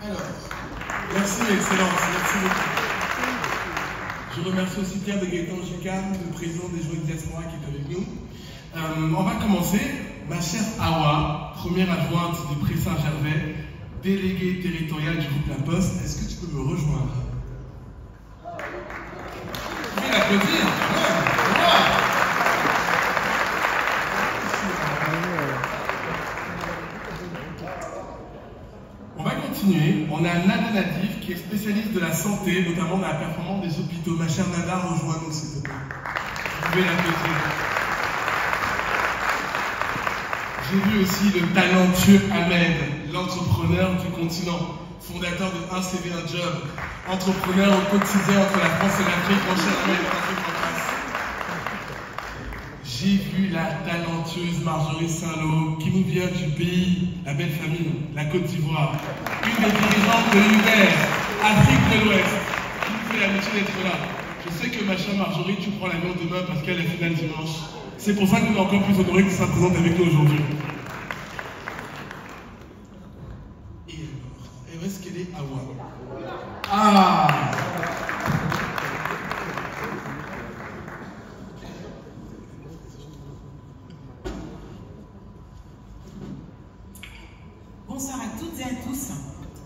Alors, merci Excellence, merci beaucoup. Je remercie aussi Pierre de Gaëtan Gicam, le président des Joueurs de Diaspora qui est avec nous. On va commencer. Ma chère Awa, première adjointe du Pré Saint-Gervais, déléguée territoriale du groupe La Poste, est-ce que tu peux me rejoindre? Tu peux l'applaudir? On va continuer. On a Nada Nadif qui est spécialiste de la santé, notamment dans la performance des hôpitaux. Ma chère Nada, rejoins-nous s'il te plaît. Vous pouvez l'applaudir. J'ai vu aussi le talentueux Ahmed, l'entrepreneur du continent, fondateur de Un CV, un job, entrepreneur au quotidien entre la France et l'Afrique. Mon cher Ahmed, un truc en face. J'ai vu la talentueuse Marjorie Saint-Lô, qui nous vient du pays, la belle famille, la Côte d'Ivoire, une des dirigeantes de Uber, Afrique de l'Ouest, qui nous fait l'amitié d'être là. Je sais que ma chère Marjorie, tu prends l'avion demain parce qu'elle est finale dimanche. C'est pour ça que nous sommes encore plus honorés que tu sois présente avec nous aujourd'hui. Et alors, où est-ce qu'elle est, Awa? Ah! Bonsoir à toutes et à tous.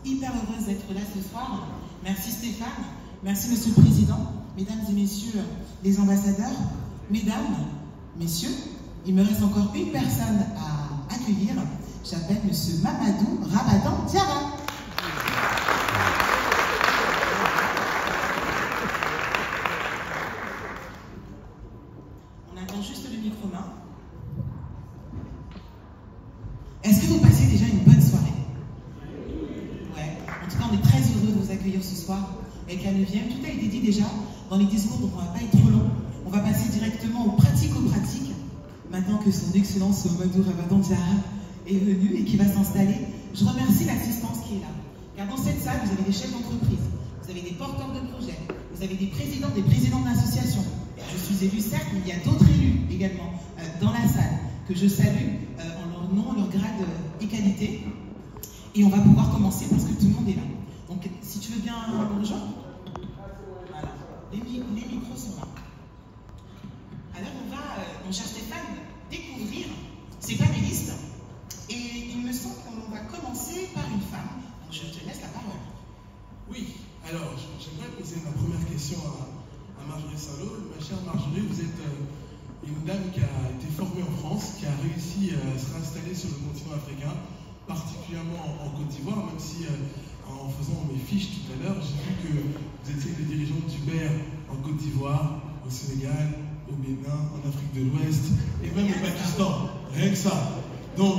Hyper heureuse d'être là ce soir. Merci Stéphane, merci Monsieur le Président, Mesdames et Messieurs les ambassadeurs, Mesdames, Messieurs, il me reste encore une personne à accueillir. J'appelle Monsieur Mamadou Ramadan Diarra. On attend juste le micro-main. Est-ce que vous passez déjà une bonne soirée? Ouais. En tout cas, on est très heureux de vous accueillir ce soir avec la 9e. Tout a été dit déjà dans les discours, donc on ne va pas être trop long. On va passer directement aux pratico-pratiques. Maintenant que son Excellence Mamadou Ramadan Diarra est venu et qui va s'installer, je remercie l'assistance qui est là. Car dans cette salle, vous avez des chefs d'entreprise, vous avez des porteurs de projets, vous avez des présidents d'associations. Je suis élu certes, mais il y a d'autres élus également dans la salle que je salue en leur nom, leur grade et qualité. Et on va pouvoir commencer parce que tout le monde est là. Donc si tu veux bien me rejoindre. Voilà, les micros sont là. Alors on va, mon cher Stéphane, découvrir ces panélistes. Et il me semble qu'on va commencer par une femme. Donc je te laisse la parole. Oui, alors j'aimerais poser ma première question à Marjorie Saint-Lô. Ma chère Marjorie, vous êtes une dame qui a été formée en France, qui a réussi à se réinstaller sur le continent africain, particulièrement en Côte d'Ivoire, même si en faisant mes fiches tout à l'heure, j'ai vu que vous étiez les dirigeants d'Uber en Côte d'Ivoire, au Sénégal, au Bénin, en Afrique de l'Ouest et même au Pakistan. Rien que ça. Donc,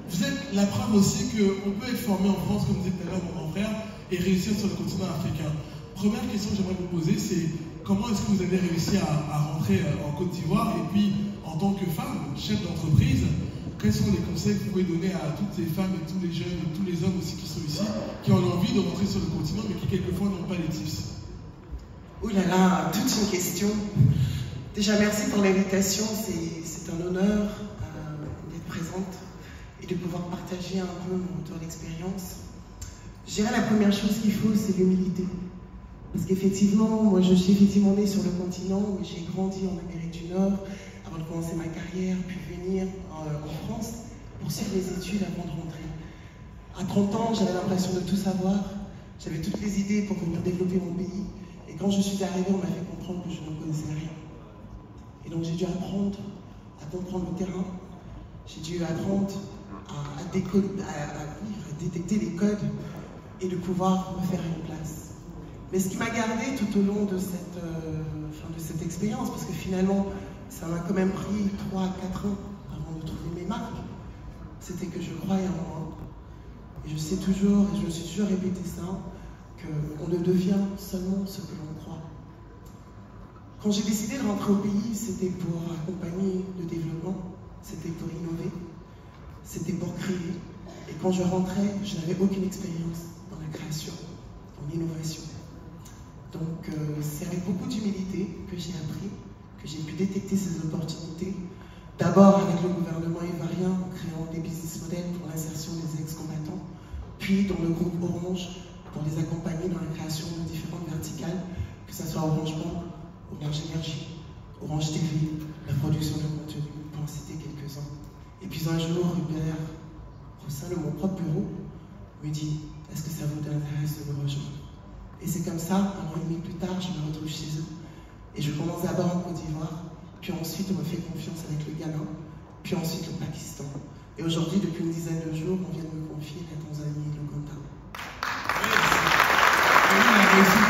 vous êtes la preuve aussi qu'on peut être formé en France, comme disait tout à l'heure mon grand frère, et réussir sur le continent africain. Première question que j'aimerais vous poser, c'est comment est-ce que vous avez réussi à rentrer en Côte d'Ivoire? Et puis, en tant que femme, chef d'entreprise, quels sont les conseils que vous pouvez donner à toutes ces femmes et tous les jeunes et tous les hommes aussi qui sont ici, qui ont envie de rentrer sur le continent, mais qui quelquefois n'ont pas les tips? Oh là là, toute une question. Déjà, merci pour l'invitation. C'est un honneur d'être présente et de pouvoir partager un peu mon tour d'expérience. Je dirais la première chose qu'il faut, c'est l'humilité. Parce qu'effectivement, moi je suis effectivement née sur le continent, mais j'ai grandi en Amérique du Nord avant de commencer ma carrière, puis venir en France pour suivre mes études avant de rentrer. À 30 ans, j'avais l'impression de tout savoir, j'avais toutes les idées pour venir développer mon pays. Et quand je suis arrivée, on m'a fait comprendre que je ne connaissais rien. Et donc j'ai dû apprendre à comprendre le terrain, j'ai dû apprendre à détecter les codes et de pouvoir me faire une place. Mais ce qui m'a gardé tout au long de cette expérience, parce que finalement, ça m'a quand même pris 3 à 4 ans avant de trouver mes marques, c'était que je croyais en moi. Et je sais toujours, et je me suis toujours répété ça, qu'on ne devient seulement ce que l'on croit. Quand j'ai décidé de rentrer au pays, c'était pour accompagner le développement, c'était pour innover, c'était pour créer. Et quand je rentrais, je n'avais aucune expérience dans la création, dans l'innovation. Donc c'est avec beaucoup d'humilité que j'ai appris, que j'ai pu détecter ces opportunités. D'abord avec le gouvernement ivoirien en créant des business models pour l'insertion des ex-combattants, puis dans le groupe Orange pour les accompagner dans la création de différentes verticales, que ce soit Orange Bank, Orange Énergie, Orange TV, la production de contenu, pour en citer quelques-uns. Et puis un jour, Hubert, au sein de mon propre bureau, me dit « Est-ce que ça vous intéresse de me rejoindre ?» Et c'est comme ça, 1 an et demi plus tard, je me retrouve chez eux. Et je commence d'abord en Côte d'Ivoire, puis ensuite on me fait confiance avec le Ghana, puis ensuite le Pakistan. Et aujourd'hui, depuis une dizaine de jours, on vient de me confier la Tanzanie et l'Ouganda. Oui, on a réussi